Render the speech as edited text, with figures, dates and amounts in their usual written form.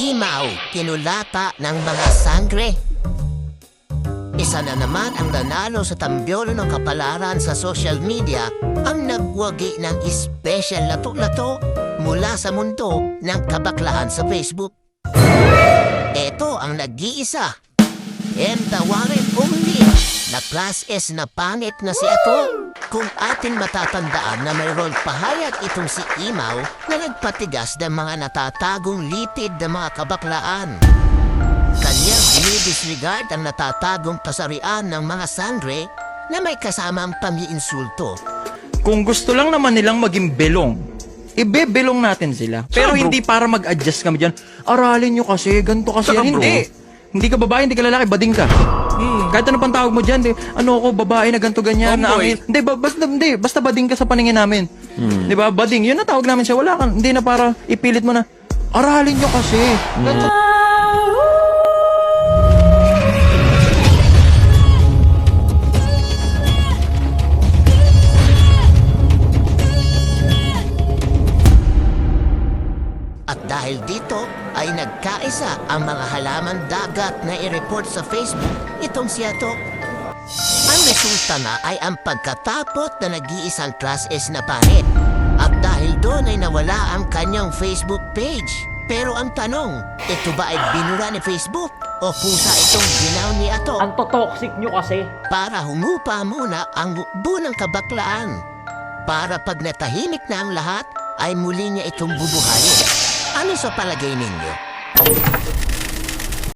Imaw, kinulata ng mga sangre. Isa na naman ang nanalo sa tambyolo ng kapalaran sa social media ang nagwagi ng special lato-lato mula sa mundo ng kabaklaan sa Facebook. Ito ang nag-iisa. And the one and only na class S na pangit na si Ato. Kung ating matatandaan na mayroon pahayag itong si Imaw na nagpatigas ng mga natatagong litid na mga kabaklaan. Kanyang dinidisregard ang natatagong pasarian ng mga sangre na may kasamang pami-insulto. Kung gusto lang naman nilang maging belong, ibebelong natin sila. Pero hindi para mag-adjust kami dyan. Aralin nyo kasi, ganito kasi yan. Hindi. Hindi ka babae, hindi ka lalaki, bading ka. Kahit ano pang tawag mo dyan, ano ako, babae na ganito ganyan. Na basta bading ka sa paningin namin. Di ba, bading, yun na tawag namin siya. Wala ka, hindi na para ipilit mo na, aralin nyo kasi. At dahil dito ay nagkaisa ang mga halaman dagat na i-report sa Facebook itong si Ato. Ang resulta na ay ang pagkatapot na nag-iisang class S na pangit. At dahil doon ay nawala ang kanyang Facebook page. Pero ang tanong, ito ba ay binura ni Facebook o pusa itong ginaw ni Ato? Ang totoxic nyo kasi. Para humupa muna ang hukbo ng kabaklaan. Para pag natahimik na ang lahat, ay muli niya itong bubuhayin. Ano sa palagay ninyo?